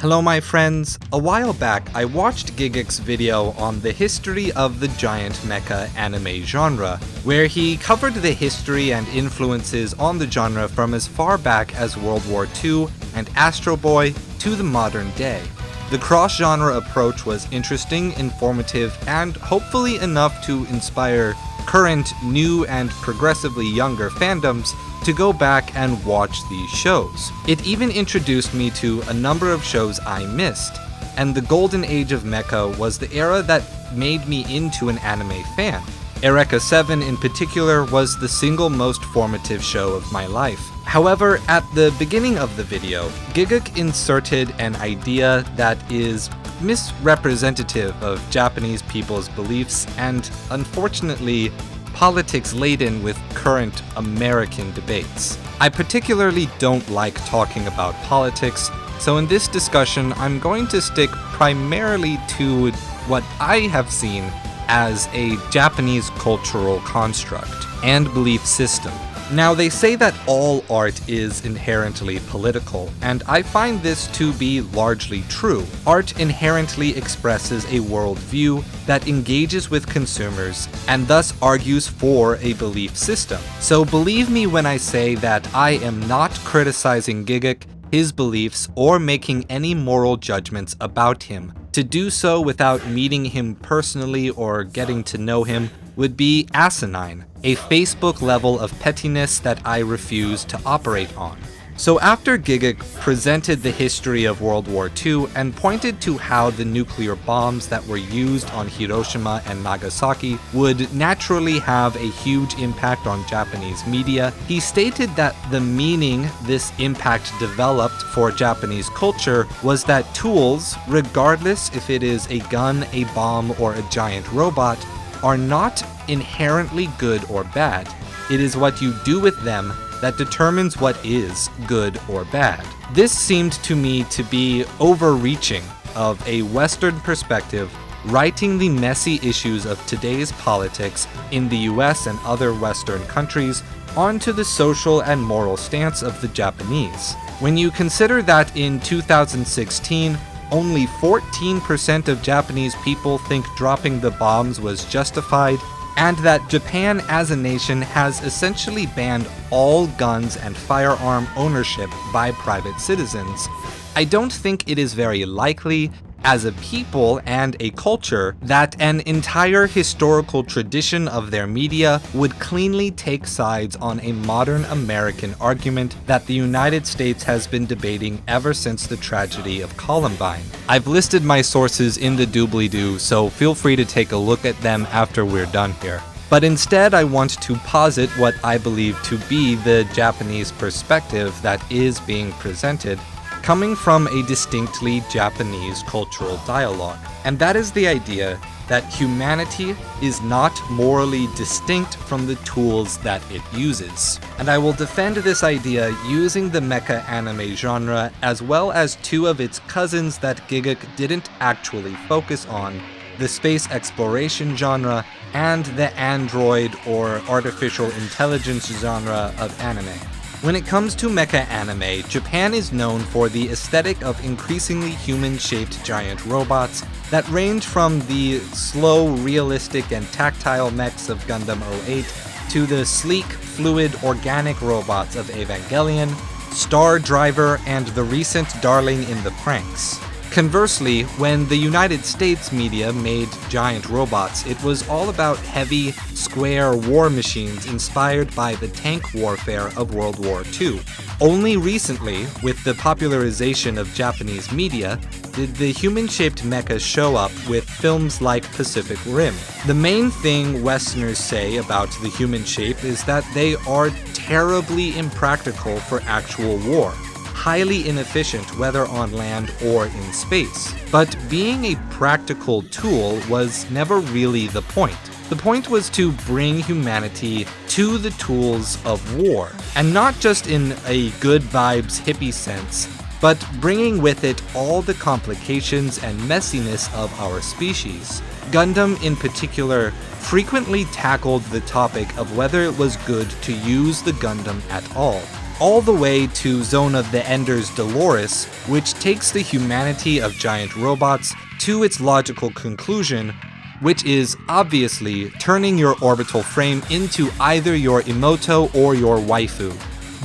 Hello my friends, a while back I watched Gigic's video on the history of the giant mecha anime genre, where he covered the history and influences on the genre from as far back as World War II and Astro Boy to the modern day. The cross-genre approach was interesting, informative, and hopefully enough to inspire current, new, and progressively younger fandoms to go back and watch these shows. It even introduced me to a number of shows I missed, and the golden age of mecha was the era that made me into an anime fan. Eureka 7 in particular was the single most formative show of my life. However, at the beginning of the video, Gigic inserted an idea that is misrepresentative of Japanese people's beliefs and, unfortunately, politics-laden with current American debates. I particularly don't like talking about politics, so in this discussion I'm going to stick primarily to what I have seen as a Japanese cultural construct and belief system. Now, they say that all art is inherently political, and I find this to be largely true. Art inherently expresses a worldview that engages with consumers and thus argues for a belief system. So believe me when I say that I am not criticizing Gigic, his beliefs, or making any moral judgments about him. To do so without meeting him personally or getting to know him would be asinine, a Facebook level of pettiness that I refuse to operate on. So after Gigic presented the history of World War II and pointed to how the nuclear bombs that were used on Hiroshima and Nagasaki would naturally have a huge impact on Japanese media, he stated that the meaning this impact developed for Japanese culture was that tools, regardless if it is a gun, a bomb, or a giant robot, are not inherently good or bad. It is what you do with them that determines what is good or bad. This seemed to me to be overreaching of a Western perspective, writing the messy issues of today's politics in the US and other Western countries onto the social and moral stance of the Japanese. When you consider that in 2016, only 14% of Japanese people think dropping the bombs was justified, and that Japan as a nation has essentially banned all guns and firearm ownership by private citizens, I don't think it is very likely, as a people and a culture, that an entire historical tradition of their media would cleanly take sides on a modern American argument that the United States has been debating ever since the tragedy of Columbine. I've listed my sources in the doobly-doo, so feel free to take a look at them after we're done here. But instead, I want to posit what I believe to be the Japanese perspective that is being presented, coming from a distinctly Japanese cultural dialogue. And that is the idea that humanity is not morally distinct from the tools that it uses. And I will defend this idea using the mecha anime genre as well as two of its cousins that Gigic didn't actually focus on, the space exploration genre and the android or artificial intelligence genre of anime. When it comes to mecha anime, Japan is known for the aesthetic of increasingly human-shaped giant robots that range from the slow, realistic, and tactile mechs of Gundam 08 to the sleek, fluid, organic robots of Evangelion, Star Driver, and the recent darling in the pranks. Conversely, when the United States media made giant robots, it was all about heavy, square war machines inspired by the tank warfare of World War II. Only recently, with the popularization of Japanese media, did the human-shaped mechas show up with films like Pacific Rim. The main thing Westerners say about the human shape is that they are terribly impractical for actual war, highly inefficient whether on land or in space. But being a practical tool was never really the point. The point was to bring humanity to the tools of war, and not just in a good vibes hippie sense, but bringing with it all the complications and messiness of our species. Gundam in particular frequently tackled the topic of whether it was good to use the Gundam at all. all the way to Zone of the Enders Dolores, which takes the humanity of giant robots to its logical conclusion, which is obviously turning your orbital frame into either your Emoto or your waifu.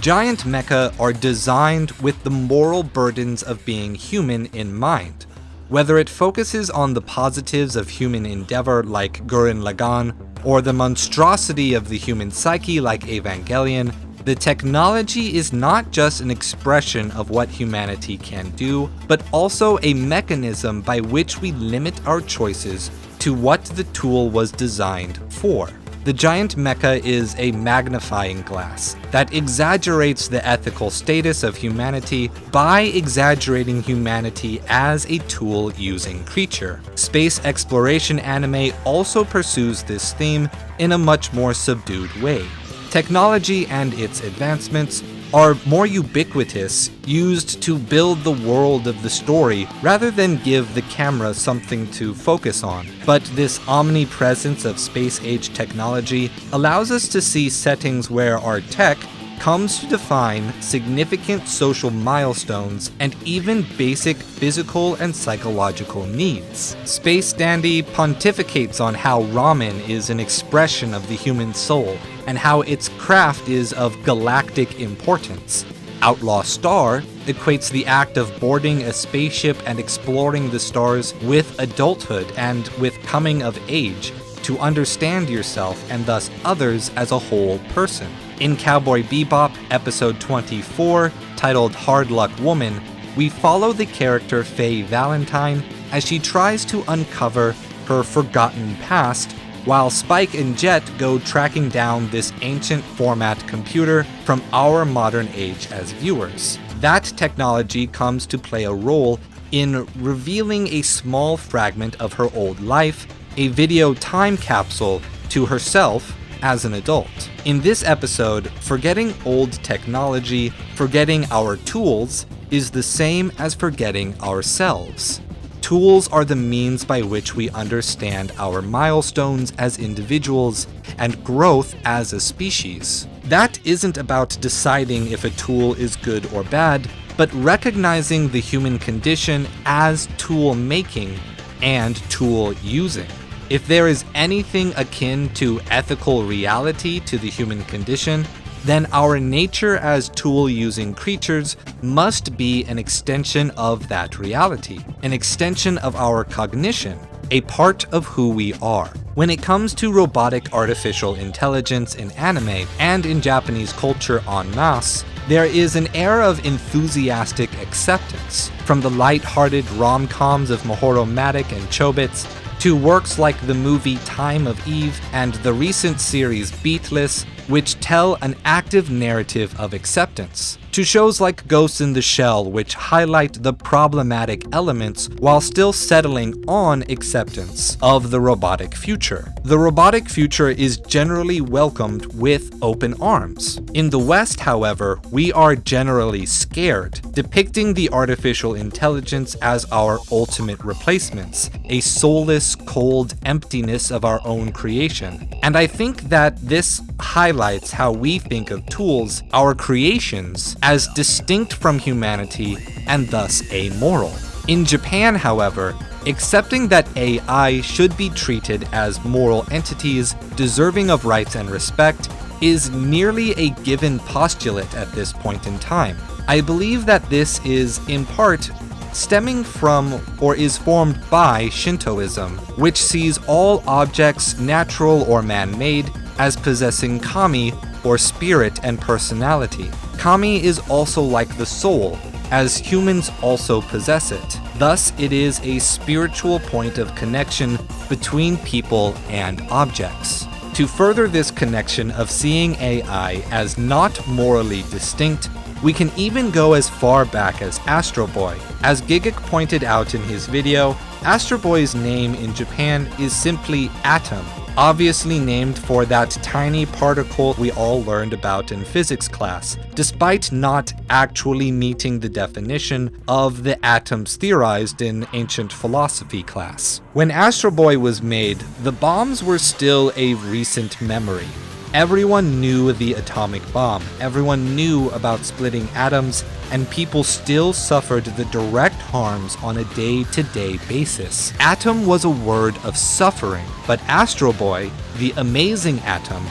Giant mecha are designed with the moral burdens of being human in mind. Whether it focuses on the positives of human endeavor like Gurren Lagann, or the monstrosity of the human psyche like Evangelion, the technology is not just an expression of what humanity can do, but also a mechanism by which we limit our choices to what the tool was designed for. The giant mecha is a magnifying glass that exaggerates the ethical status of humanity by exaggerating humanity as a tool-using creature. Space exploration anime also pursues this theme in a much more subdued way. Technology and its advancements are more ubiquitous, used to build the world of the story rather than give the camera something to focus on. But this omnipresence of space-age technology allows us to see settings where our tech comes to define significant social milestones and even basic physical and psychological needs. Space Dandy pontificates on how ramen is an expression of the human soul, and how its craft is of galactic importance. Outlaw Star equates the act of boarding a spaceship and exploring the stars with adulthood and with coming of age, to understand yourself and thus others as a whole person. In Cowboy Bebop, episode 24, titled Hard Luck Woman, we follow the character Faye Valentine as she tries to uncover her forgotten past, while Spike and Jet go tracking down this ancient format computer from our modern age as viewers. That technology comes to play a role in revealing a small fragment of her old life, a video time capsule to herself as an adult. In this episode, forgetting old technology, forgetting our tools, is the same as forgetting ourselves. Tools are the means by which we understand our milestones as individuals and growth as a species. That isn't about deciding if a tool is good or bad, but recognizing the human condition as tool making and tool using. If there is anything akin to ethical reality to the human condition, then our nature as tool-using creatures must be an extension of that reality, an extension of our cognition, a part of who we are. When it comes to robotic artificial intelligence in anime and in Japanese culture en masse, there is an air of enthusiastic acceptance, from the light-hearted rom-coms of Mahoromatic and Chobits, to works like the movie Time of Eve and the recent series Beatless, which tell an active narrative of acceptance, to shows like Ghost in the Shell, which highlight the problematic elements while still settling on acceptance of the robotic future. The robotic future is generally welcomed with open arms. In the West, however, we are generally scared, depicting the artificial intelligence as our ultimate replacements, a soulless, cold emptiness of our own creation. And I think that this highlights how we think of tools, our creations, as distinct from humanity and thus amoral. In Japan, however, accepting that AI should be treated as moral entities deserving of rights and respect is nearly a given postulate at this point in time. I believe that this is, in part, stemming from or is formed by Shintoism, which sees all objects, natural or man-made, as possessing kami, or spirit and personality. Kami is also like the soul, as humans also possess it. Thus, it is a spiritual point of connection between people and objects. To further this connection of seeing AI as not morally distinct, we can even go as far back as Astro Boy. As Gigguk pointed out in his video, Astro Boy's name in Japan is simply Atom, obviously named for that tiny particle we all learned about in physics class, despite not actually meeting the definition of the atoms theorized in ancient philosophy class. When Astro Boy was made, the bombs were still a recent memory. Everyone knew the atomic bomb, everyone knew about splitting atoms, and people still suffered the direct harms on a day-to-day basis. Atom was a word of suffering, but Astro Boy, the amazing Atom,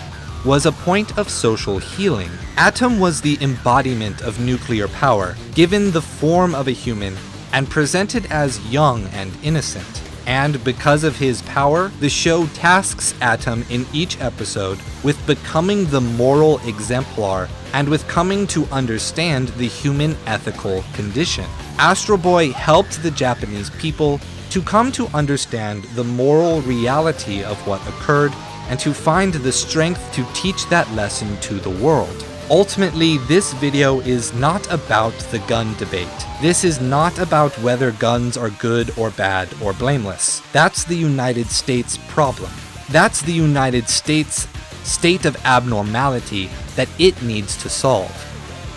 was a point of social healing. Atom was the embodiment of nuclear power, given the form of a human, and presented as young and innocent. And because of his power, the show tasks Atom in each episode with becoming the moral exemplar and with coming to understand the human ethical condition. Astro Boy helped the Japanese people to come to understand the moral reality of what occurred and to find the strength to teach that lesson to the world. Ultimately, this video is not about the gun debate. This is not about whether guns are good or bad or blameless. That's the United States problem. That's the United States state of abnormality that it needs to solve.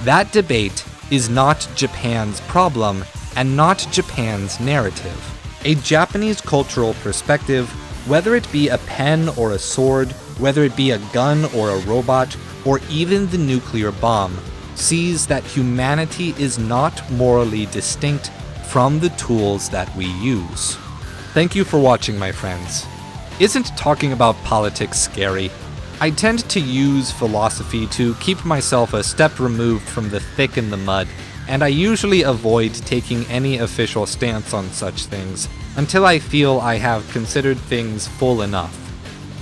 That debate is not Japan's problem and not Japan's narrative. A Japanese cultural perspective, whether it be a pen or a sword, whether it be a gun or a robot, or even the nuclear bomb, sees that humanity is not morally distinct from the tools that we use. Thank you for watching, my friends. Isn't talking about politics scary? I tend to use philosophy to keep myself a step removed from the thick and the mud, and I usually avoid taking any official stance on such things until I feel I have considered things full enough.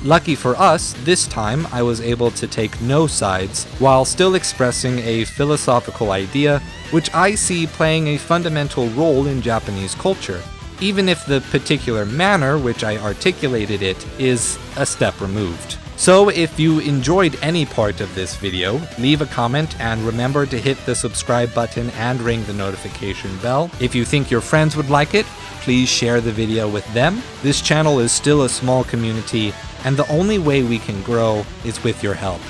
Lucky for us, this time I was able to take no sides while still expressing a philosophical idea which I see playing a fundamental role in Japanese culture, even if the particular manner which I articulated it is a step removed. So if you enjoyed any part of this video, leave a comment and remember to hit the subscribe button and ring the notification bell. If you think your friends would like it, please share the video with them. This channel is still a small community, and the only way we can grow is with your help.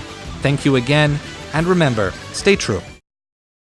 Thank you again, and remember, stay true.